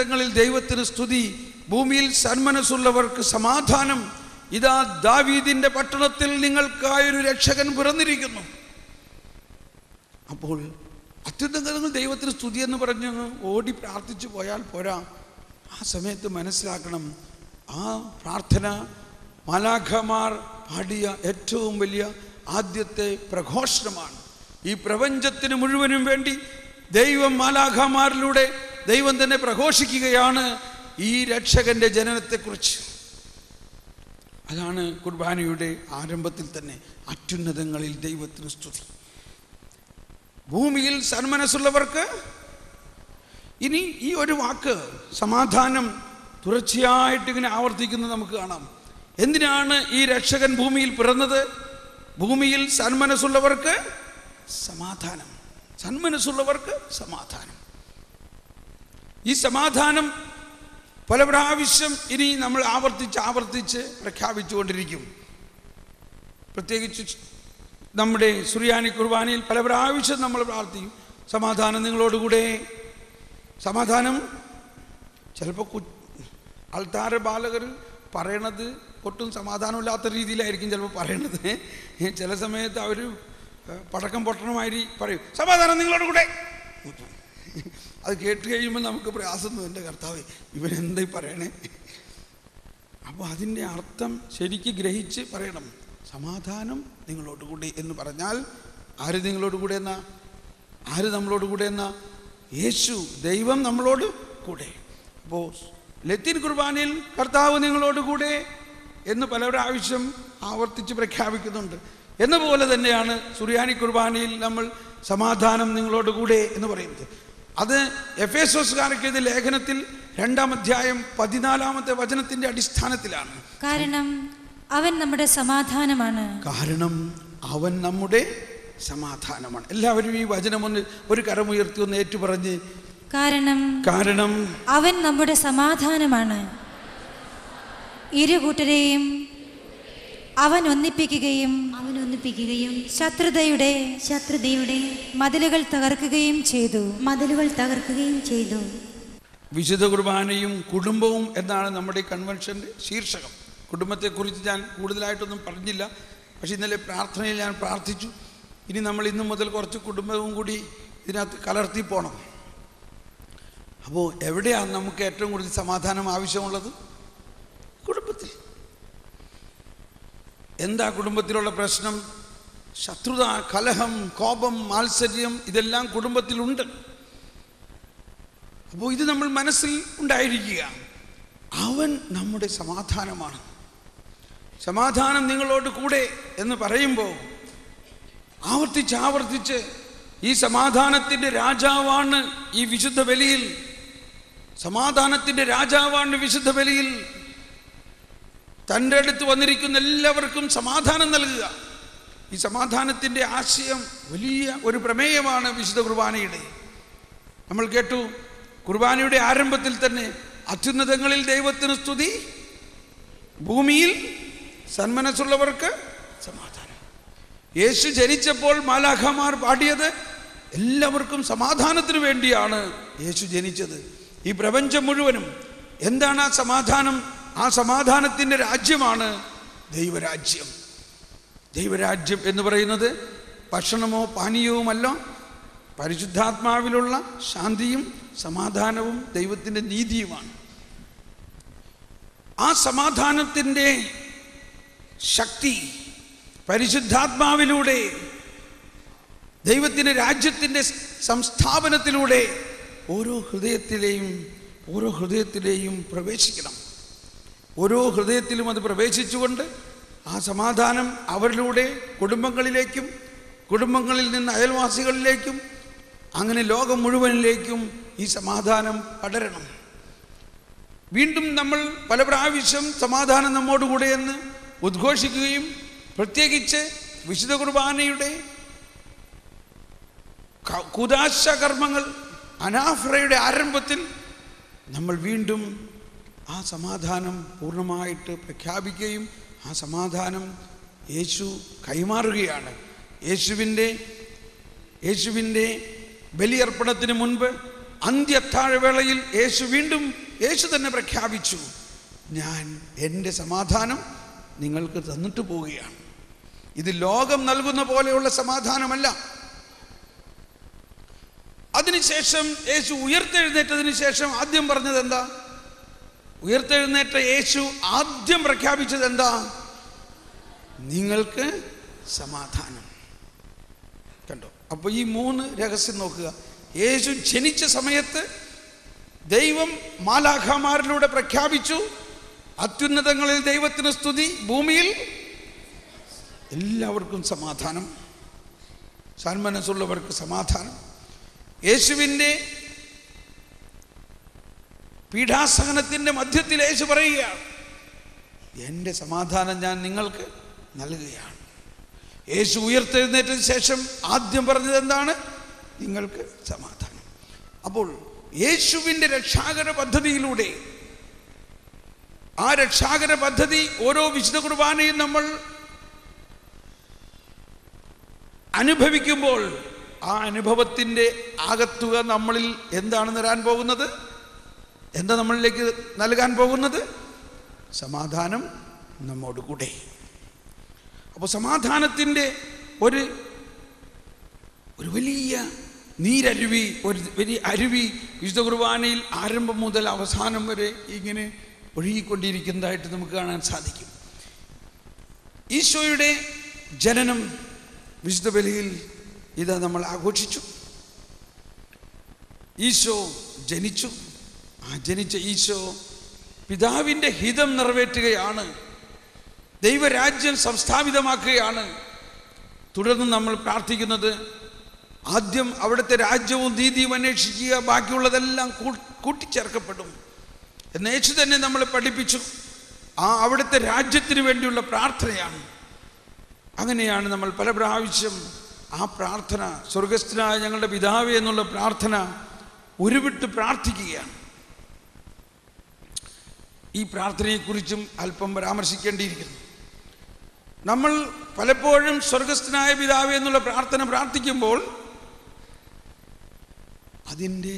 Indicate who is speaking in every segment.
Speaker 1: അത്യുന്നതങ്ങളിൽ ദൈവത്തിന് സ്തുതി, ഭൂമിയിൽ സന്മനസ്സുള്ളവർക്ക് സമാധാനം. ഇതാ ദാവീദിന്റെ പട്ടണത്തിൽ നിങ്ങൾക്കായൊരു രക്ഷകൻ പിറന്നിരിക്കുന്നു. അപ്പോൾ അത്യുന്നതങ്ങളിൽ ദൈവത്തിന് സ്തുതി എന്ന് പറഞ്ഞ് ഓടി പ്രാർത്ഥിച്ചു പോയാൽ പോരാ. ആ സമയത്ത് മനസ്സിലാക്കണം, ആ പ്രാർത്ഥന മാലാഖമാർ പാടിയ ഏറ്റവും വലിയ ആദ്യത്തെ പ്രഘോഷണമാണ്. ഈ പ്രപഞ്ചത്തിന് മുഴുവനും വേണ്ടി ദൈവം മാലാഖമാരിലൂടെ ദൈവം തന്നെ പ്രഘോഷിക്കുകയാണ് ഈ രക്ഷകന്റെ ജനനത്തെക്കുറിച്ച്. അതാണ് കുർബാനയുടെ ആരംഭത്തിൽ തന്നെ അത്യുന്നതങ്ങളിൽ ദൈവത്തിന് സ്തുതി, ഭൂമിയിൽ സന്മനസ്സുള്ളവർക്ക്. ഇനി ഈ ഒരു വാക്ക് സമാധാനം തുടർച്ചയായിട്ട് ഇങ്ങനെ ആവർത്തിക്കുന്നത് നമുക്ക് കാണാം. എന്തിനാണ് ഈ രക്ഷകൻ ഭൂമിയിൽ പിറന്നത്? ഭൂമിയിൽ സന്മനസ്സുള്ളവർക്ക് സമാധാനം, സന്മനസ്സുള്ളവർക്ക് സമാധാനം. ഈ സമാധാനം പല പ്രാവശ്യം ഇനി നമ്മൾ ആവർത്തിച്ച് പ്രഖ്യാപിച്ചുകൊണ്ടിരിക്കും. പ്രത്യേകിച്ച് നമ്മുടെ സുറിയാനി കുർബാനയിൽ പല പ്രാവശ്യം നമ്മൾ പ്രാർത്ഥിക്കും, സമാധാനം നിങ്ങളോടുകൂടെ, സമാധാനം. ചിലപ്പോൾ അൾത്താര ബാലകർ പറയണത് ഒട്ടും സമാധാനമില്ലാത്ത രീതിയിലായിരിക്കും ചിലപ്പോൾ പറയണത്. ചില സമയത്ത് അവർ പടക്കം പൊട്ടണമാതിരി പറയും, സമാധാനം നിങ്ങളോട് കൂടെ. അത് കേട്ട് കഴിയുമ്പോൾ നമുക്ക് പ്രയാസം, എൻ്റെ കർത്താവേ ഇവനെന്തായി പറയണേ. അപ്പോൾ അതിൻ്റെ അർത്ഥം ശരിക്ക് ഗ്രഹിച്ച് പറയണം. സമാധാനം നിങ്ങളോട് കൂടെ എന്ന് പറഞ്ഞാൽ ആര് നിങ്ങളോട് കൂടെ എന്നാ? ആര് നമ്മളോട് കൂടെ എന്നാ? യേശു, ദൈവം നമ്മളോട് കൂടെ. അപ്പോൾ ലത്തീൻ കുർബാനയിൽ കർത്താവ് നിങ്ങളോട് കൂടെ എന്ന് പല പ്രാവശ്യം ആവർത്തിച്ച് പ്രഖ്യാപിക്കുന്നുണ്ട്. എന്നപോലെ തന്നെയാണ് സുറിയാനി കുർബാനയിൽ നമ്മൾ സമാധാനം നിങ്ങളോട് കൂടെ എന്ന് പറയുന്നത്. അത് എഫേസോസുകാർക്ക് എഴുതിയ ലേഖനത്തിൽ 2-ാം അധ്യായം 14-ാമത്തെ വചനത്തിന്റെ അടിസ്ഥാനത്തിലാണ്.
Speaker 2: കാരണം അവൻ നമ്മുടെ സമാധാനമാണ്.
Speaker 1: കാരണം അവൻ നമ്മുടെ സമാധാനമാണ്. എല്ലാവരും ഈ വചനം ഒരു കരമുയർത്തി ഒന്ന് ഏറ്റുപറഞ്ഞ്, കാരണം
Speaker 2: അവൻ നമ്മുടെ സമാധാനമാണ്. ഇരുകൂട്ടരെയും അവൻ ഒന്നിപ്പിക്കുകയും ശത്രുതയുടെ മതിലുകൾ തകർക്കുകയും ചെയ്തു.
Speaker 1: വിശുദ്ധ കുർബാനയും കുടുംബവും എന്നാണ് നമ്മുടെ കൺവെൻഷൻ്റെ ശീർഷകം. കുടുംബത്തെക്കുറിച്ച് ഞാൻ കൂടുതലായിട്ടൊന്നും പറഞ്ഞില്ല, പക്ഷെ ഇന്നലെ പ്രാർത്ഥനയിൽ ഞാൻ പ്രാർത്ഥിച്ചു. ഇനി നമ്മൾ ഇന്നു മുതൽ കുറച്ച് കുടുംബവും കൂടി ഇതിനകത്ത് കലർത്തി പോകണം. അപ്പോൾ എവിടെയാണ് നമുക്ക് ഏറ്റവും കൂടുതൽ സമാധാനം ആവശ്യമുള്ളത്? കുടുംബത്തിൽ. എന്താ കുടുംബത്തിലുള്ള പ്രശ്നം? ശത്രുത, കലഹം, കോപം, മാത്സര്യം, ഇതെല്ലാം കുടുംബത്തിലുണ്ട്. അപ്പോൾ ഇത് നമ്മൾ മനസ്സിൽ ഉണ്ടായിരിക്കുക. അവൻ നമ്മുടെ സമാധാനമാണ്. സമാധാനം നിങ്ങളോട് കൂടെ എന്ന് പറയുമ്പോൾ ആവർത്തിച്ച് ഈ സമാധാനത്തിൻ്റെ രാജാവാണ് ഈ വിശുദ്ധ ബലിയിൽ. സമാധാനത്തിൻ്റെ രാജാവാണ് വിശുദ്ധ ബലിയിൽ. തൻ്റെ അടുത്ത് വന്നിരിക്കുന്ന എല്ലാവർക്കും സമാധാനം നൽകുക. ഈ സമാധാനത്തിൻ്റെ ആശയം വലിയ ഒരു പ്രമേയമാണ് വിശുദ്ധ കുർബാനയുടെ. നമ്മൾ കേട്ടു, കുർബാനയുടെ ആരംഭത്തിൽ തന്നെ അത്യുന്നതങ്ങളിൽ ദൈവത്തിന് സ്തുതി, ഭൂമിയിൽ സന്മനസ്സുള്ളവർക്ക് സമാധാനം. യേശു ജനിച്ചപ്പോൾ മാലാഖമാർ പാടിയത് എല്ലാവർക്കും സമാധാനത്തിന് വേണ്ടിയാണ് യേശു ജനിച്ചത്. ഈ പ്രപഞ്ചം മുഴുവനും എന്താണ് ആ സമാധാനം? ആ സമാധാനത്തിൻ്റെ രാജ്യമാണ് ദൈവരാജ്യം. ദൈവരാജ്യം എന്ന് പറയുന്നത് ഭക്ഷണമോ പാനീയവുമല്ല, പരിശുദ്ധാത്മാവിലുള്ള ശാന്തിയും സമാധാനവും ദൈവത്തിൻ്റെ നീതിയുമാണ്. ആ സമാധാനത്തിൻ്റെ ശക്തി പരിശുദ്ധാത്മാവിലൂടെ, ദൈവത്തിൻ്റെ രാജ്യത്തിൻ്റെ സംസ്ഥാപനത്തിലൂടെ ഓരോ ഹൃദയത്തിലെയും പ്രവേശിക്കണം. ഓരോ ഹൃദയത്തിലും അത് പ്രവേശിച്ചുകൊണ്ട് ആ സമാധാനം അവരിലൂടെ കുടുംബങ്ങളിലേക്കും, കുടുംബങ്ങളിൽ നിന്ന് അയൽവാസികളിലേക്കും, അങ്ങനെ ലോകം മുഴുവനിലേക്കും ഈ സമാധാനം പടരണം. വീണ്ടും നമ്മൾ പല പ്രാവശ്യം സമാധാനം നമ്മോടുകൂടെ എന്ന് ഉദ്ഘോഷിക്കുകയും, പ്രത്യേകിച്ച് വിശുദ്ധ കുർബാനയുടെ കുദാശ കർമ്മങ്ങൾ, അനാഫ്രയുടെ ആരംഭത്തിൽ നമ്മൾ വീണ്ടും ആ സമാധാനം പൂർണ്ണമായിട്ട് പ്രഖ്യാപിക്കുകയും ആ സമാധാനം യേശു കൈമാറുകയാണ്. യേശുവിൻ്റെ ബലിയർപ്പണത്തിന് മുൻപ് അന്ത്യത്താഴവേളയിൽ യേശു തന്നെ പ്രഖ്യാപിച്ചു, ഞാൻ എൻ്റെ സമാധാനം നിങ്ങൾക്ക് തന്നിട്ട് പോവുകയാണ്. ഇത് ലോകം നൽകുന്ന പോലെയുള്ള സമാധാനമല്ല. അതിനുശേഷം യേശു ഉയർത്തെഴുന്നേറ്റതിന് ശേഷം ആദ്യം പറഞ്ഞത് എന്താ? ഉയർത്തെഴുന്നേറ്റ യേശു ആദ്യം പ്രഖ്യാപിച്ചത് എന്താ? നിങ്ങൾക്ക് സമാധാനം. കണ്ടോ? അപ്പോൾ ഈ 3 രഹസ്യം നോക്കുക. യേശു ജനിച്ച സമയത്ത് ദൈവം മാലാഖമാരിലൂടെ പ്രഖ്യാപിച്ചു, അത്യുന്നതങ്ങളിൽ ദൈവത്തിന് സ്തുതി, ഭൂമിയിൽ എല്ലാവർക്കും സമാധാനം, സന്മനസ്സുള്ളവർക്ക് സമാധാനം. യേശുവിൻ്റെ പീഡാസഹനത്തിൻ്റെ മധ്യത്തിൽ യേശു പറയുകയാണ്, എൻ്റെ സമാധാനം ഞാൻ നിങ്ങൾക്ക് നൽകുകയാണ്. യേശു ഉയർത്തെഴുന്നേറ്റതിന് ശേഷം ആദ്യം പറഞ്ഞത് എന്താണ്? നിങ്ങൾക്ക് സമാധാനം. അപ്പോൾ യേശുവിൻ്റെ രക്ഷാകര പദ്ധതിയിലൂടെ, ആ രക്ഷാകര പദ്ധതി ഓരോ വിശുദ്ധ കുർബാനയും നമ്മൾ അനുഭവിക്കുമ്പോൾ ആ അനുഭവത്തിൻ്റെ ആകത്തുക നമ്മളിൽ എന്താണ് തരാൻ പോകുന്നത്? എന്താ നമ്മളിലേക്ക് നൽകാൻ പോകുന്നത്? സമാധാനം നമ്മോട് കൂടെ. അപ്പോൾ സമാധാനത്തിൻ്റെ ഒരു വലിയ നീരരുവി, ഒരു വലിയ അരുവി വിശുദ്ധ കുർബാനയിൽ ആരംഭം മുതൽ അവസാനം വരെ ഇങ്ങനെ ഒഴുകിക്കൊണ്ടിരിക്കുന്നതായിട്ട് നമുക്ക് കാണാൻ സാധിക്കും. ഈശോയുടെ ജനനം വിശുദ്ധ ബലിയിൽ ഇത് നമ്മൾ ആഘോഷിച്ചു. ഈശോ ജനിച്ചു. ആ ജനിച്ച ഈശോ പിതാവിൻ്റെ ഹിതം നിറവേറ്റുകയാണ്, ദൈവരാജ്യം സംസ്ഥാപിതമാക്കുകയാണ്. തുടർന്ന് നമ്മൾ പ്രാർത്ഥിക്കുന്നത്, ആദ്യം അവിടുത്തെ രാജ്യവും നീതിയും അന്വേഷിക്കുക, ബാക്കിയുള്ളതെല്ലാം കൂട്ടിച്ചേർക്കപ്പെടും എന്ന് യേശു തന്നെ നമ്മളെ പഠിപ്പിച്ചു. ആ അവിടുത്തെ രാജ്യത്തിന് വേണ്ടിയുള്ള പ്രാർത്ഥനയാണ്. അങ്ങനെയാണ് നമ്മൾ പല പ്രാവശ്യം ആ പ്രാർത്ഥന, സ്വർഗസ്ഥനായ ഞങ്ങളുടെ പിതാവേ എന്നുള്ള പ്രാർത്ഥന ഉരുവിട്ട് പ്രാർത്ഥിക്കുകയാണ്. ഈ പ്രാർത്ഥനയെക്കുറിച്ചും അല്പം പരാമർശിക്കേണ്ടിയിരിക്കുന്നു. നമ്മൾ പലപ്പോഴും സ്വർഗസ്ഥനായ പിതാവേ എന്നുള്ള പ്രാർത്ഥന പ്രാർത്ഥിക്കുമ്പോൾ അതിൻ്റെ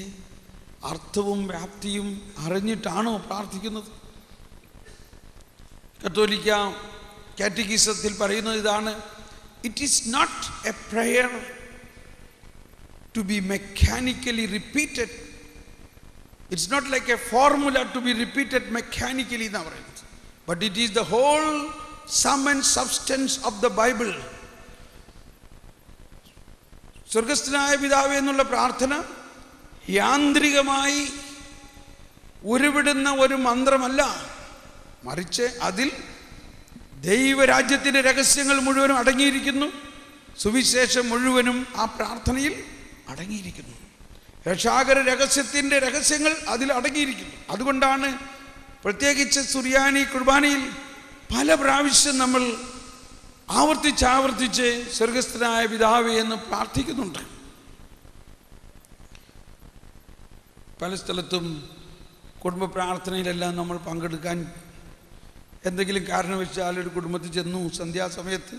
Speaker 1: അർത്ഥവും വ്യാപ്തിയും അറിഞ്ഞിട്ടാണോ പ്രാർത്ഥിക്കുന്നത്? കത്തോലിക്ക കാറ്റഗിസത്തിൽ പറയുന്നത് ഇതാണ്: it is not a prayer to be mechanically repeated. It's not like a formula to be repeated mechanically എന്നാണ് പറയുന്നത്. But it is the whole sum and substance of the Bible. സ്വർഗസ്ഥനായ പിതാവേ എന്നുള്ള പ്രാർത്ഥന യാന്ത്രികമായി ഉരുവിടുന്ന ഒരു മന്ത്രമല്ല, മറിച്ച് അതിൽ ദൈവരാജ്യത്തിൻ്റെ രഹസ്യങ്ങൾ മുഴുവനും അടങ്ങിയിരിക്കുന്നു. സുവിശേഷം മുഴുവനും ആ പ്രാർത്ഥനയിൽ അടങ്ങിയിരിക്കുന്നു. രക്ഷാകര രഹസ്യത്തിൻ്റെ രഹസ്യങ്ങൾ അതിൽ അടങ്ങിയിരിക്കുന്നു. അതുകൊണ്ടാണ് പ്രത്യേകിച്ച് സുറിയാനി കുർബാനയിൽ പല പ്രാവശ്യം നമ്മൾ ആവർത്തിച്ച് സ്വർഗസ്ഥനായ പിതാവേ എന്ന് പ്രാർത്ഥിക്കുന്നുണ്ട്. പല സ്ഥലത്തും കുടുംബ പ്രാർത്ഥനയിലെല്ലാം നമ്മൾ പങ്കെടുക്കാൻ എന്തെങ്കിലും കാരണവശാൽ ഒരു കുടുംബത്തിൽ ചെന്നു, സന്ധ്യാസമയത്ത്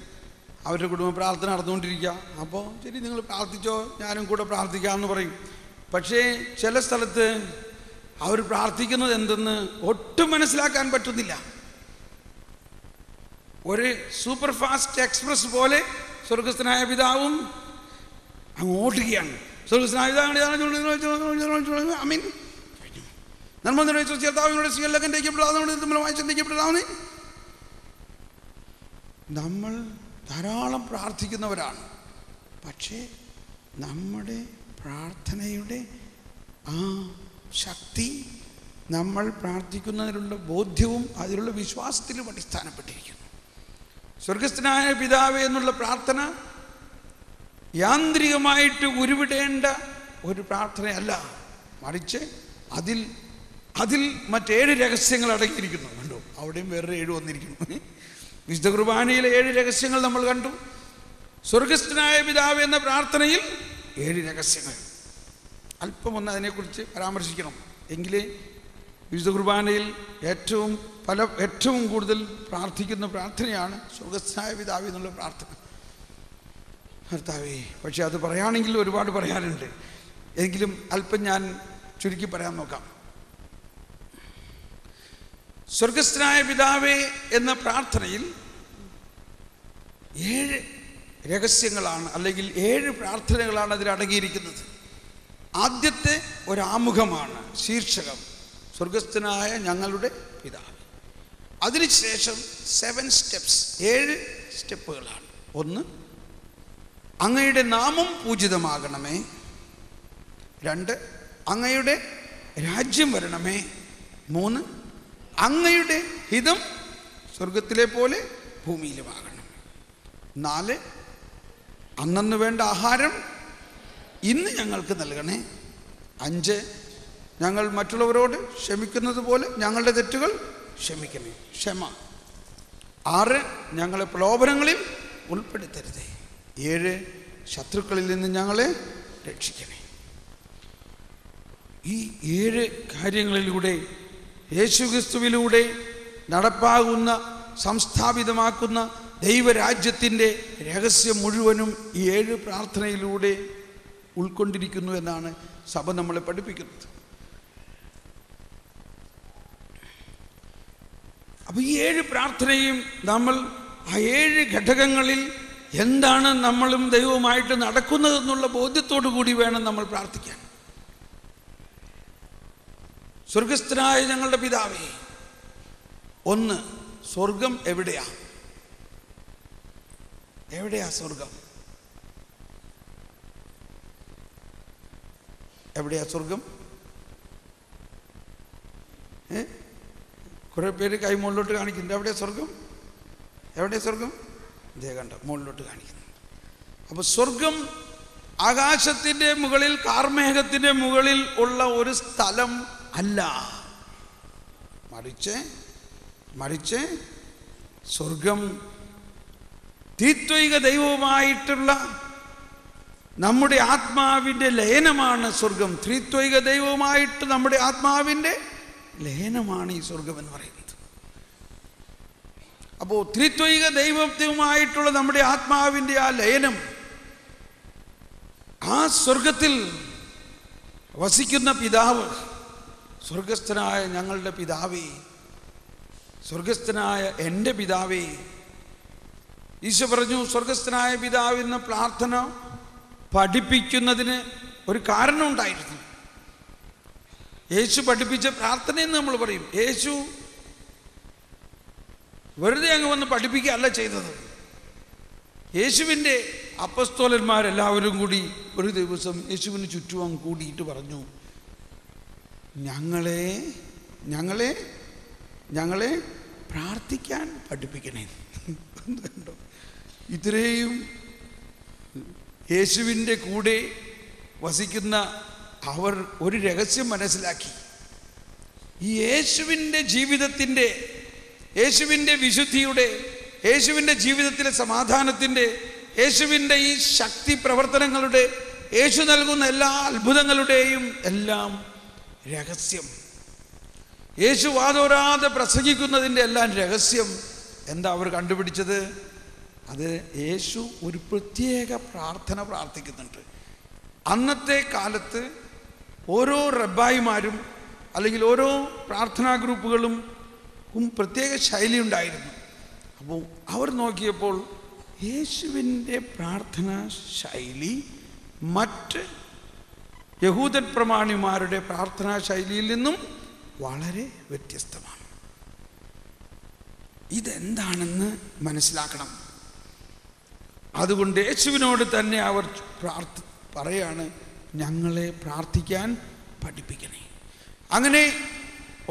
Speaker 1: അവരുടെ കുടുംബ പ്രാർത്ഥന നടന്നുകൊണ്ടിരിക്കുക. അപ്പോൾ ശരി, നിങ്ങൾ പ്രാർത്ഥിച്ചോ, ഞാനും കൂടെ പ്രാർത്ഥിക്കാമെന്ന് പറയും. പക്ഷേ ചില സ്ഥലത്ത് അവർ പ്രാർത്ഥിക്കുന്നത് എന്തെന്ന് ഒട്ടും മനസ്സിലാക്കാൻ പറ്റുന്നില്ല. ഒരു സൂപ്പർ ഫാസ്റ്റ് എക്സ്പ്രസ് പോലെ സ്വർഗസ്ഥനായ പിതാവും അങ്ങ് ഓടുകയാണ്. സ്വർഗസ്ഥനായ പിതാവ് അമീൻ നമ്മൾ ധാരാളം പ്രാർത്ഥിക്കുന്നവരാണ്. പക്ഷേ നമ്മുടെ പ്രാർത്ഥനയുടെ ആ ശക്തി നമ്മൾ പ്രാർത്ഥിക്കുന്നതിലുള്ള ബോധ്യവും അതിലുള്ള വിശ്വാസത്തിലും അടിസ്ഥാനപ്പെട്ടിരിക്കുന്നു. സ്വർഗസ്ഥനായ പിതാവേ എന്നുള്ള പ്രാർത്ഥന യാന്ത്രികമായിട്ട് ഉരുവിടേണ്ട ഒരു പ്രാർത്ഥനയല്ല, മറിച്ച് അതിൽ മറ്റേഴ് രഹസ്യങ്ങൾ അടങ്ങിയിരിക്കുന്നു. കണ്ടു, അവിടെയും വേറെ 7 വന്നിരിക്കുന്നു. വിശുദ്ധ കുർബാനയിലെ 7 രഹസ്യങ്ങൾ നമ്മൾ കണ്ടു. സ്വർഗസ്ഥനായ പിതാവ് എന്ന പ്രാർത്ഥനയിൽ 7 രഹസ്യങ്ങൾ. അല്പം ഒന്ന് അതിനെക്കുറിച്ച് പരാമർശിക്കണം. എങ്കിലേ വിശുദ്ധ കുർബാനയിൽ ഏറ്റവും കൂടുതൽ പ്രാർത്ഥിക്കുന്ന പ്രാർത്ഥനയാണ് സ്വർഗസ്ഥനായ പിതാവ് എന്നുള്ള പ്രാർത്ഥന. കർത്താവേ, പക്ഷെ അത് പറയുകയാണെങ്കിൽ ഒരുപാട് പറയാനുണ്ട്. എങ്കിലും അല്പം ഞാൻ ചുരുക്കി പറയാൻ നോക്കാം. സ്വർഗസ്ഥനായ പിതാവേ എന്ന പ്രാർത്ഥനയിൽ 7 രഹസ്യങ്ങളാണ്, അല്ലെങ്കിൽ 7 പ്രാർത്ഥനകളാണ് അതിൽ അടങ്ങിയിരിക്കുന്നത്. ആദ്യത്തെ ഒരാമുഖമാണ്, ശീർഷകം സ്വർഗസ്ഥനായ ഞങ്ങളുടെ പിതാവ്. അതിനുശേഷം 7 സ്റ്റെപ്സ്, 7 സ്റ്റെപ്പുകളാണ്. 1, അങ്ങയുടെ നാമം പൂജിതമാകണമേ. 2, അങ്ങയുടെ രാജ്യം വരണമേ. 3, അങ്ങയുടെ ഹിതം സ്വർഗത്തിലെ പോലെ ഭൂമിയിലുമാകണം. 4, അന്നന്ന് വേണ്ട ആഹാരം ഇന്ന് ഞങ്ങൾക്ക് നൽകണേ. 5, ഞങ്ങൾ മറ്റുള്ളവരോട് ക്ഷമിക്കുന്നത് പോലെ ഞങ്ങളുടെ തെറ്റുകൾ ക്ഷമിക്കണേ, ക്ഷമ. 6, ഞങ്ങളെ പ്രലോഭനങ്ങളിൽ ഉൾപ്പെടുത്തരുതേ. 7, ശത്രുക്കളിൽ നിന്ന് ഞങ്ങളെ രക്ഷിക്കണേ. ഈ 7 കാര്യങ്ങളിലൂടെ, യേശുക്രിസ്തുവിലൂടെ നടപ്പാകുന്ന, സംസ്ഥാപിതമാക്കുന്ന ദൈവരാജ്യത്തിൻ്റെ രഹസ്യം മുഴുവനും ഈ 7 പ്രാർത്ഥനയിലൂടെ ഉൾക്കൊണ്ടിരിക്കുന്നു എന്നാണ് സഭ നമ്മളെ പഠിപ്പിക്കുന്നത്. അപ്പോൾ ഈ 7 പ്രാർത്ഥനയും നമ്മൾ ആ 7 ഘടകങ്ങളിൽ എന്താണ് നമ്മളും ദൈവവുമായിട്ട് നടക്കുന്നതെന്നുള്ള ബോധ്യത്തോടു കൂടി വേണം നമ്മൾ പ്രാർത്ഥിക്കാൻ. സ്വർഗസ്ഥനായ ഞങ്ങളുടെ പിതാവേ. 1, സ്വർഗം എവിടെയാ? എവിടെയാ സ്വർഗം? എവിടെയാ സ്വർഗം? കുറേ പേര് കൈ മുകളിലോട്ട് കാണിക്കുന്നുണ്ട്. എവിടെയാ സ്വർഗം? എവിടെയാ സ്വർഗം? ഇതേ കണ്ട മുകളിലോട്ട് കാണിക്കുന്നു. അപ്പോൾ സ്വർഗം ആകാശത്തിൻ്റെ മുകളിൽ, കാർമേഘത്തിൻ്റെ മുകളിൽ ഉള്ള ഒരു സ്ഥലം അല്ല. മറിച്ച് സ്വർഗം ത്രിത്വൈക ദൈവവുമായിട്ടുള്ള നമ്മുടെ ആത്മാവിൻ്റെ ലയനമാണ്. സ്വർഗം ത്രിത്വൈക ദൈവവുമായിട്ട് നമ്മുടെ ആത്മാവിൻ്റെ ലയനമാണ് ഈ സ്വർഗം എന്ന് പറയുന്നത്. അപ്പോൾ ത്രിത്വൈക ദൈവവുമായിട്ടുള്ള നമ്മുടെ ആത്മാവിൻ്റെ ആ ലയനം, ആ സ്വർഗത്തിൽ വസിക്കുന്ന പിതാവ്, സ്വർഗസ്ഥനായ ഞങ്ങളുടെ പിതാവേ, സ്വർഗസ്ഥനായ എൻ്റെ പിതാവേ. ഈശോ പറഞ്ഞു, സ്വർഗസ്ഥനായ പിതാവെന്ന പ്രാർത്ഥന പഠിപ്പിക്കുന്നതിന് ഒരു കാരണം ഉണ്ടായിരുന്നു. യേശു പഠിപ്പിച്ച പ്രാർത്ഥനയെന്ന് നമ്മൾ പറയും. യേശു വെറുതെ അങ്ങ് വന്ന് പഠിപ്പിക്കുകയല്ല ചെയ്തത്. യേശുവിൻ്റെ അപ്പസ്തോലന്മാരെല്ലാവരും കൂടി ഒരു ദിവസം യേശുവിന് ചുറ്റും അങ്ങ് കൂടിയിട്ട് പറഞ്ഞു, ഞങ്ങളെ പ്രാർത്ഥിക്കാൻ പഠിപ്പിക്കണേ. ഇത്രയും യേശുവിൻ്റെ കൂടെ വസിക്കുന്ന അവർ ഒരു രഹസ്യം മനസ്സിലാക്കി. ഈ യേശുവിൻ്റെ ജീവിതത്തിൻ്റെ, യേശുവിൻ്റെ വിശുദ്ധിയുടെ, യേശുവിൻ്റെ ജീവിതത്തിലെ സമാധാനത്തിൻ്റെ, യേശുവിൻ്റെ ഈ ശക്തി പ്രവർത്തനങ്ങളുടെ, യേശു നൽകുന്ന എല്ലാ അത്ഭുതങ്ങളുടെയും എല്ലാം രഹസ്യം, യേശു വാതോരാതെ പ്രസംഗിക്കുന്നതിൻ്റെ എല്ലാം രഹസ്യം എന്താ അവർ കണ്ടുപിടിച്ചത്? അത് യേശു ഒരു പ്രത്യേക പ്രാർത്ഥന പ്രാർത്ഥിക്കുന്നുണ്ട്. അന്നത്തെ കാലത്ത് ഓരോ റബ്ബായിമാരും അല്ലെങ്കിൽ ഓരോ പ്രാർത്ഥനാ ഗ്രൂപ്പുകളും പ്രത്യേക ശൈലി ഉണ്ടായിരുന്നു. അപ്പോൾ അവർ നോക്കിയപ്പോൾ യേശുവിൻ്റെ പ്രാർത്ഥനാ ശൈലി മറ്റ് യഹൂദൻ പ്രമാണിമാരുടെ പ്രാർത്ഥനാ ശൈലിയിൽ നിന്നും വളരെ വ്യത്യസ്തമാണ്. ഇതെന്താണെന്ന് മനസ്സിലാക്കണം. അതുകൊണ്ട് യേശുവിനോട് തന്നെ അവർ പറയാണ്, ഞങ്ങളെ പ്രാർത്ഥിക്കാൻ പഠിപ്പിക്കണേ. അങ്ങനെ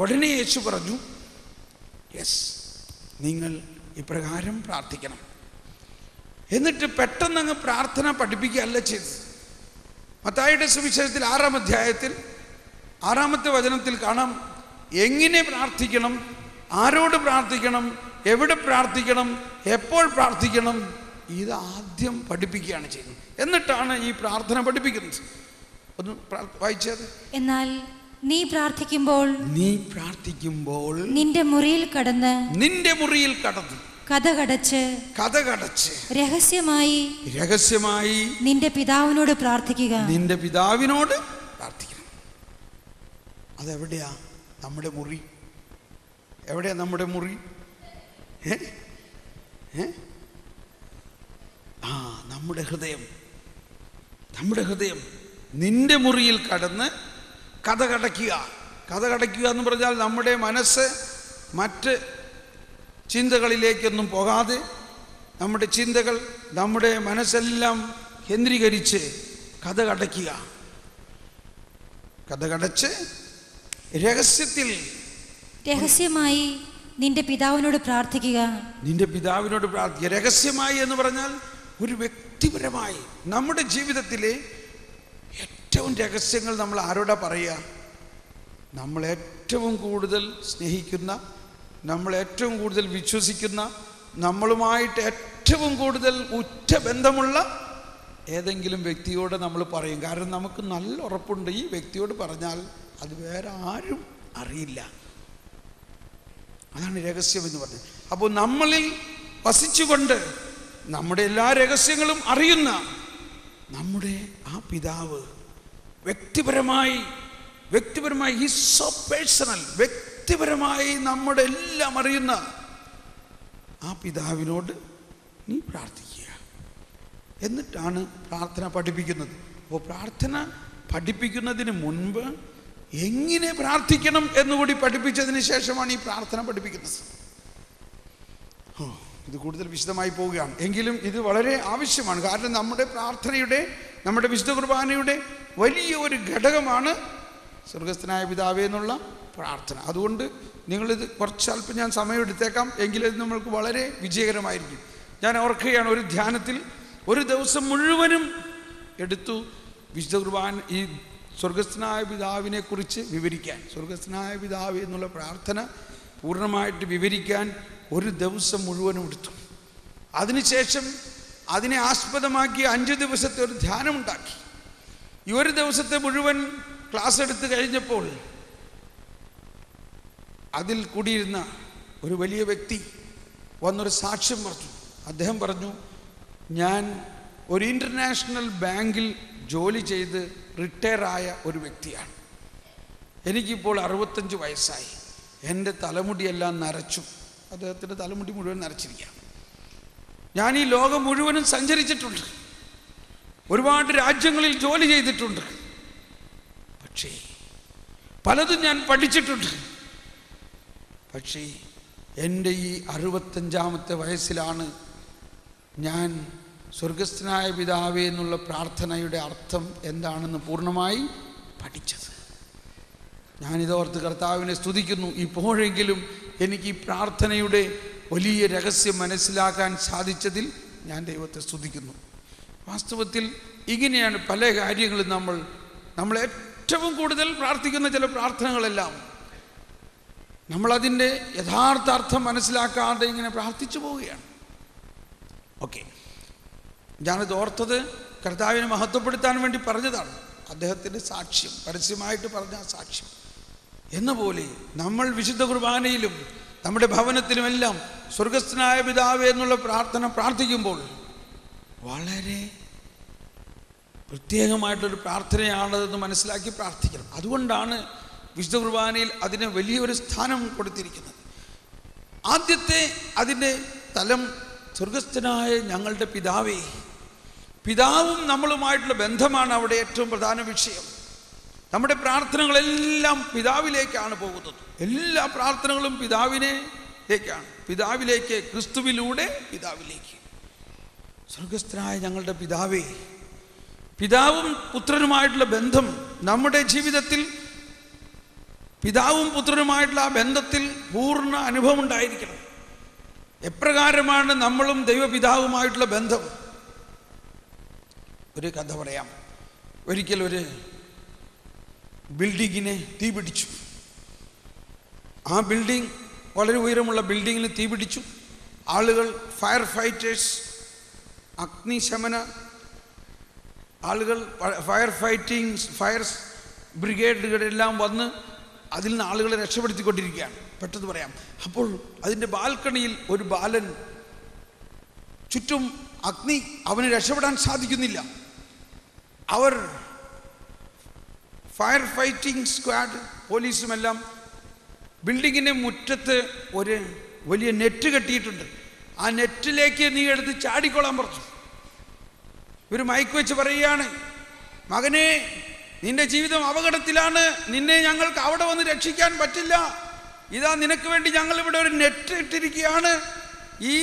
Speaker 1: ഉടനെ യേശു പറഞ്ഞു, യെസ്, നിങ്ങൾ ഇപ്രകാരം പ്രാർത്ഥിക്കണം. എന്നിട്ട് പെട്ടെന്നങ്ങ് പ്രാർത്ഥന പഠിപ്പിക്കുകയല്ല ചെയ്തത്. മത്തായിയുടെ സുവിശേഷത്തിൽ 6-ാം അധ്യായത്തിൽ 6-ാമത്തെ വചനത്തിൽ കാണാം, എങ്ങനെ പ്രാർത്ഥിക്കണം, ആരോട് പ്രാർത്ഥിക്കണം, എവിടെ പ്രാർത്ഥിക്കണം, എപ്പോൾ പ്രാർത്ഥിക്കണം, ഇത് ആദ്യം പഠിപ്പിക്കുകയാണ് ചെയ്യുന്നത്. എന്നിട്ടാണ് ഈ പ്രാർത്ഥന പഠിപ്പിക്കുന്നത്. ഒന്ന് വായിച്ചത്.
Speaker 2: എന്നാൽ നീ പ്രാർത്ഥിക്കുമ്പോൾ നിന്റെ മുറിയിൽ കടന്ന് കതകടച്ച് രഹസ്യമായി
Speaker 1: നിന്റെ
Speaker 2: പിതാവിനോട് പ്രാർത്ഥിക്കണം.
Speaker 1: അതെവിടെയാ? നമ്മുടെ മുറി. എവിടെയാ നമ്മുടെ മുറി? നമ്മുടെ ഹൃദയം. നമ്മുടെ ഹൃദയം. നിന്റെ മുറിയിൽ കടന്ന് കഥ കടയ്ക്കുക. കഥ കടയ്ക്കുക എന്ന് പറഞ്ഞാൽ നമ്മുടെ മനസ്സ് മറ്റ് ചിന്തകളിലേക്കൊന്നും പോകാതെ, നമ്മുടെ ചിന്തകൾ, നമ്മുടെ മനസ്സെല്ലാം കേന്ദ്രീകരിച്ച് കഥ കടയ്ക്കുക. കഥ കടച്ച്
Speaker 2: രഹസ്യമായി നിന്റെ പിതാവിനോട് പ്രാർത്ഥിക്കുക.
Speaker 1: നിന്റെ പിതാവിനോട് പ്രാർത്ഥിക്കുക. രഹസ്യമായി എന്ന് പറഞ്ഞാൽ ഒരു വ്യക്തിപരമായി നമ്മുടെ ജീവിതത്തിലെ ഏറ്റവും രഹസ്യങ്ങൾ നമ്മൾ ആരോടാ പറയുക? നമ്മൾ ഏറ്റവും കൂടുതൽ സ്നേഹിക്കുന്ന, നമ്മൾ ഏറ്റവും കൂടുതൽ വിശ്വസിക്കുന്ന, നമ്മളുമായിട്ട് ഏറ്റവും കൂടുതൽ ഉറ്റ ബന്ധമുള്ള ഏതെങ്കിലും വ്യക്തിയോട് നമ്മൾ പറയും. കാരണം നമുക്ക് നല്ല ഉറപ്പുണ്ട് ഈ വ്യക്തിയോട് പറഞ്ഞാൽ അത് വേറെ ആരും അറിയില്ല. അതാണ് രഹസ്യം എന്ന് പറഞ്ഞത്. അപ്പോൾ നമ്മളിൽ വസിച്ചുകൊണ്ട് നമ്മുടെ എല്ലാ രഹസ്യങ്ങളും അറിയുന്ന നമ്മുടെ ആ പിതാവ് വ്യക്തിപരമായി ഹിസ് സോ പേഴ്സണൽ, വ്യക്തിപരമായി നമ്മുടെ എല്ലാം അറിയുന്ന ആ പിതാവിനോട് നീ പ്രാർത്ഥിക്കുക. എന്നിട്ടാണ് പ്രാർത്ഥന പഠിപ്പിക്കുന്നത്. അപ്പോൾ പ്രാർത്ഥന പഠിപ്പിക്കുന്നതിന് മുൻപ് എങ്ങനെ പ്രാർത്ഥിക്കണം എന്നുകൂടി പഠിപ്പിച്ചതിന് ശേഷമാണ് ഈ പ്രാർത്ഥന പഠിപ്പിക്കുന്നത്. ഇത് കൂടുതൽ വിശദമായി പോവുകയാണ്. എങ്കിലും ഇത് വളരെ ആവശ്യമാണ്. കാരണം നമ്മുടെ പ്രാർത്ഥനയുടെ, നമ്മുടെ വിശുദ്ധ കുർബാനയുടെ വലിയ ഒരു ഘടകമാണ് സ്വർഗസ്ഥനായ പിതാവേ എന്നുള്ള പ്രാർത്ഥന. അതുകൊണ്ട് നിങ്ങളിത് കുറച്ചല്പം ഞാൻ സമയം എടുത്തേക്കാം, എങ്കിലും ഇത് നമ്മൾക്ക് വളരെ വിജയകരമായിരിക്കും. ഞാൻ ഓർക്കുകയാണ്, ഒരു ധ്യാനത്തിൽ ഒരു ദിവസം മുഴുവനും എടുത്തു വിശുദ്ധ കുർബാന, ഈ സ്വർഗസ്ഥനായ പിതാവിനെ കുറിച്ച് വിവരിക്കാൻ. സ്വർഗസ്ഥനായ പിതാവ് എന്നുള്ള പ്രാർത്ഥന പൂർണ്ണമായിട്ട് വിവരിക്കാൻ ഒരു ദിവസം മുഴുവനും എടുത്തു. അതിനുശേഷം അതിനെ ആസ്പദമാക്കി 5 ദിവസത്തെ ഒരു ധ്യാനം ഉണ്ടാക്കി. ഈ ഒരു ദിവസത്തെ മുഴുവൻ ക്ലാസ് എടുത്തു കഴിഞ്ഞപ്പോൾ അതിൽ കൂടിയിരുന്ന ഒരു വലിയ വ്യക്തി വന്നൊരു സാക്ഷ്യം പറഞ്ഞു. അദ്ദേഹം പറഞ്ഞു, ഞാൻ ഒരു ഇൻ്റർനാഷണൽ ബാങ്കിൽ ജോലി ചെയ്ത് റിട്ടയറായ ഒരു വ്യക്തിയാണ്. എനിക്കിപ്പോൾ 65 വയസ്സായി. എൻ്റെ തലമുടിയെല്ലാം നരച്ചു. അദ്ദേഹത്തിൻ്റെ തലമുടി മുഴുവൻ നരച്ചിരിക്കുകയാണ്. ഞാൻ ഈ ലോകം മുഴുവനും സഞ്ചരിച്ചിട്ടുണ്ട്, ഒരുപാട് രാജ്യങ്ങളിൽ ജോലി ചെയ്തിട്ടുണ്ട്, പക്ഷേ പലതും ഞാൻ പഠിച്ചിട്ടുണ്ട്. പക്ഷേ എൻ്റെ ഈ 65-ാമത്തെ വയസ്സിലാണ് ഞാൻ സ്വർഗസ്ഥനായ പിതാവേ എന്നുള്ള പ്രാർത്ഥനയുടെ അർത്ഥം എന്താണെന്ന് പൂർണ്ണമായി പഠിച്ചത്. ഞാനിതോർത്ത് കർത്താവിനെ സ്തുതിക്കുന്നു. ഇപ്പോഴെങ്കിലും എനിക്ക് ഈ പ്രാർത്ഥനയുടെ വലിയ രഹസ്യം മനസ്സിലാക്കാൻ സാധിച്ചതിൽ ഞാൻ ദൈവത്തെ സ്തുതിക്കുന്നു. വാസ്തവത്തിൽ ഇങ്ങനെയാണ് പല കാര്യങ്ങളും നമ്മൾ ഏറ്റവും കൂടുതൽ പ്രാർത്ഥിക്കുന്ന ചില പ്രാർത്ഥനകളെല്ലാം നമ്മളതിൻ്റെ യഥാർത്ഥ അർത്ഥം മനസ്സിലാക്കാതെ ഇങ്ങനെ പ്രാർത്ഥിച്ചു പോവുകയാണ്. ഓക്കെ, ഞാനത് ഓർത്തത് കർത്താവിനെ മഹത്വപ്പെടുത്താൻ വേണ്ടി പറഞ്ഞതാണ്. അദ്ദേഹത്തിൻ്റെ സാക്ഷ്യം, പരസ്യമായിട്ട് പറഞ്ഞ സാക്ഷ്യം എന്ന പോലെ നമ്മൾ വിശുദ്ധ കുർബാനയിലും നമ്മുടെ ഭവനത്തിലുമെല്ലാം സ്വർഗസ്ഥനായ പിതാവേ എന്നുള്ള പ്രാർത്ഥന പ്രാർത്ഥിക്കുമ്പോൾ വളരെ പ്രത്യേകമായിട്ടൊരു പ്രാർത്ഥനയാണതെന്ന് മനസ്സിലാക്കി പ്രാർത്ഥിക്കണം. അതുകൊണ്ടാണ് വിശുദ്ധ കുർബാനയിൽ അതിന് വലിയൊരു സ്ഥാനം കൊടുത്തിരിക്കുന്നത്. ആദ്യത്തെ അതിൻ്റെ തലം സ്വർഗസ്ഥനായ ഞങ്ങളുടെ പിതാവേ. പിതാവും നമ്മളുമായിട്ടുള്ള ബന്ധമാണ് അവിടെ ഏറ്റവും പ്രധാന വിഷയം. നമ്മുടെ പ്രാർത്ഥനകളെല്ലാം പിതാവിലേക്കാണ് പോകുന്നത്. എല്ലാ പ്രാർത്ഥനകളും പിതാവിലേക്കാണ്, പിതാവിലേക്ക്, ക്രിസ്തുവിലൂടെ പിതാവിലേക്ക്. സ്വർഗസ്ഥനായ ഞങ്ങളുടെ പിതാവേ. പിതാവും പുത്രനുമായിട്ടുള്ള ബന്ധം നമ്മുടെ ജീവിതത്തിൽ, പിതാവും പുത്രനുമായിട്ടുള്ള ആ ബന്ധത്തിൽ പൂർണ്ണ അനുഭവം ഉണ്ടായിരിക്കണം. എപ്രകാരമാണ് നമ്മളും ദൈവപിതാവുമായിട്ടുള്ള ബന്ധം? ഒരു കഥ പറയാം. ഒരിക്കൽ ഒരു ബിൽഡിങ്ങിനെ തീപിടിച്ചു. ആ ബിൽഡിംഗ് വളരെ ഉയരമുള്ള ബിൽഡിങ്ങിന് തീപിടിച്ചു. ആളുകൾ, ഫയർ ഫൈറ്റേഴ്സ്, അഗ്നിശമന ആളുകൾ, ഫയർ ബ്രിഗേഡുകളെല്ലാം വന്ന് അതിൽ നിന്ന് ആളുകളെ രക്ഷപ്പെടുത്തിക്കൊണ്ടിരിക്കുകയാണ്. പെട്ടെന്ന് പറയാം. അപ്പോൾ അതിൻ്റെ ബാൽക്കണിയിൽ ഒരു ബാലൻ, ചുറ്റും അഗ്നി, അവന് രക്ഷപ്പെടാൻ സാധിക്കുന്നില്ല. അവർ ഫയർ ഫൈറ്റിംഗ് സ്ക്വാഡ്, പോലീസുമെല്ലാം ബിൽഡിങ്ങിൻ്റെ മുറ്റത്ത് ഒരു വലിയ നെറ്റ് കെട്ടിയിട്ടുണ്ട്. ആ നെറ്റിലേക്ക് നീ എടുത്ത് ചാടിക്കൊള്ളാൻ പറഞ്ഞു. ഇവർ മൈക്ക് വെച്ച് പറയുകയാണ്, മകനെ, നിന്റെ ജീവിതം അപകടത്തിലാണ്, നിന്നെ ഞങ്ങൾക്ക് അവിടെ വന്ന് രക്ഷിക്കാൻ പറ്റില്ല. ഇതാ നിനക്ക് വേണ്ടി ഞങ്ങൾ ഇവിടെ ഒരു നെറ്റ് ഇട്ടിരിക്കുകയാണ്. ഈ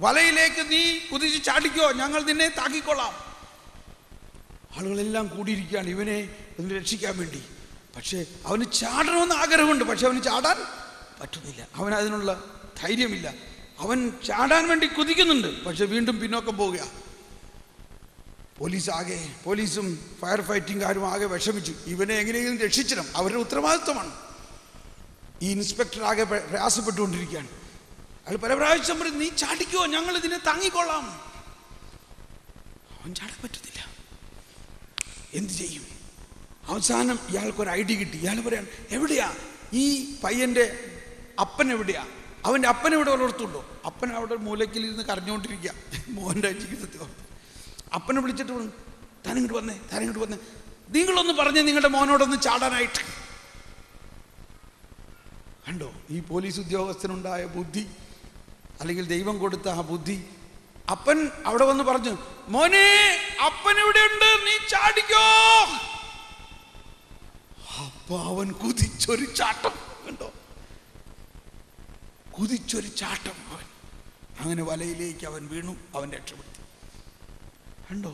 Speaker 1: വലയിലേക്ക് നീ കുതിച്ച് ചാടിക്കോ, ഞങ്ങൾ നിന്നെ താക്കിക്കൊള്ളാം. ആളുകളെല്ലാം കൂടിയിരിക്കുകയാണ് ഇവനെ ഒന്ന് രക്ഷിക്കാൻ വേണ്ടി. പക്ഷേ അവന് ചാടണമെന്ന് ആഗ്രഹമുണ്ട്, പക്ഷെ അവന് ചാടാൻ പറ്റുന്നില്ല. അവൻ അതിനുള്ള ധൈര്യമില്ല. അവൻ ചാടാൻ വേണ്ടി കുതിക്കുന്നുണ്ട്, പക്ഷെ വീണ്ടും പിന്നോക്കം പോവുക. പോലീസും ഫയർ ഫൈറ്റിംഗുകാരും ആകെ വിഷമിച്ചു. ഇവനെ എങ്ങനെയെങ്കിലും രക്ഷിച്ചിടണം, അവരുടെ ഉത്തരവാദിത്വമാണ്. ഈ ഇൻസ്പെക്ടർ ആകെ പ്രയാസപ്പെട്ടുകൊണ്ടിരിക്കുകയാണ്. അയാൾ പല പ്രാവശ്യം പറയും, നീ ചാടിക്കോ, ഞങ്ങൾ ഇതിനെ താങ്ങിക്കൊള്ളാം. അവൻ ചാടാൻ പറ്റുന്നില്ല. എന്ത് ചെയ്യും? അവസാനം ഇയാൾക്കൊരു ഐഡിയ കിട്ടി. ഇയാൾ പറയാണ്, എവിടെയാ ഈ പയ്യൻ്റെ അപ്പൻ? എവിടെയാ അവൻ്റെ അപ്പൻ? എവിടെ വളർത്തുണ്ടോ? അപ്പൻ അവിടെ മൂലക്കിലിരുന്ന് കരഞ്ഞുകൊണ്ടിരിക്കുക മോൻ്റെ ജീവിതത്തിൽ. അപ്പനെ വിളിച്ചിട്ട് പറഞ്ഞു, താനിങ്ങോട്ട് വന്നേ, നിങ്ങളൊന്ന് പറഞ്ഞേ നിങ്ങളുടെ മോനോടൊന്ന് ചാടാനായിട്ട്. കണ്ടോ ഈ പോലീസ് ഉദ്യോഗസ്ഥനുണ്ടായ ബുദ്ധി, അല്ലെങ്കിൽ ദൈവം കൊടുത്ത ആ ബുദ്ധി. അപ്പൻ അവിടെ വന്ന് പറഞ്ഞു, മോനെ, അപ്പൻ ഇവിടെ ഉണ്ട്, നീ ചാടിക്കോ. അപ്പൊ അവൻ കുതിച്ചൊരു ചാട്ടം. കണ്ടോ, കുതിച്ചൊരു ചാട്ടം. അവൻ അങ്ങനെ വലയിലേക്ക് അവൻ വീണു. അവൻ രക്ഷപ്പെടുത്തി. കണ്ടോ,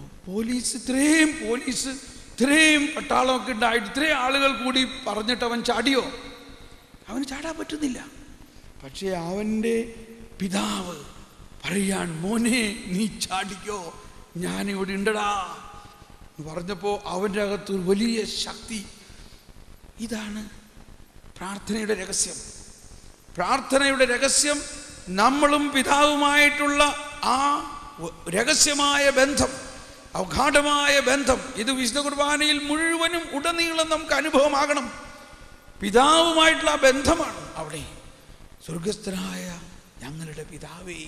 Speaker 1: ഇത്രയും പട്ടാളമൊക്കെ ഉണ്ടായിട്ട് ഇത്രയും ആളുകൾ കൂടി പറഞ്ഞിട്ട് അവൻ ചാടിയോ? അവന് ചാടാൻ പറ്റുന്നില്ല. പക്ഷേ അവൻ്റെ പിതാവ് പറയാൻ, മോനെ, നീ ചാടിക്കോ, ഞാനിവിടെ ഉണ്ടടാ എന്ന് പറഞ്ഞപ്പോൾ അവൻ്റെ അകത്ത് ഒരു വലിയ ശക്തി. ഇതാണ് പ്രാർത്ഥനയുടെ രഹസ്യം. പ്രാർത്ഥനയുടെ രഹസ്യം നമ്മളും പിതാവുമായിട്ടുള്ള ആ രഹസ്യമായ ബന്ധം, അഗാഢമായ ബന്ധം. ഇത് വിശുദ്ധ കുർബാനയിൽ മുഴുവനും ഉടനീളം നമുക്ക് അനുഭവമാകണം. പിതാവുമായിട്ടുള്ള ബന്ധമാണ് അവിടെ. സ്വർഗസ്ഥനായ ഞങ്ങളുടെ പിതാവേ.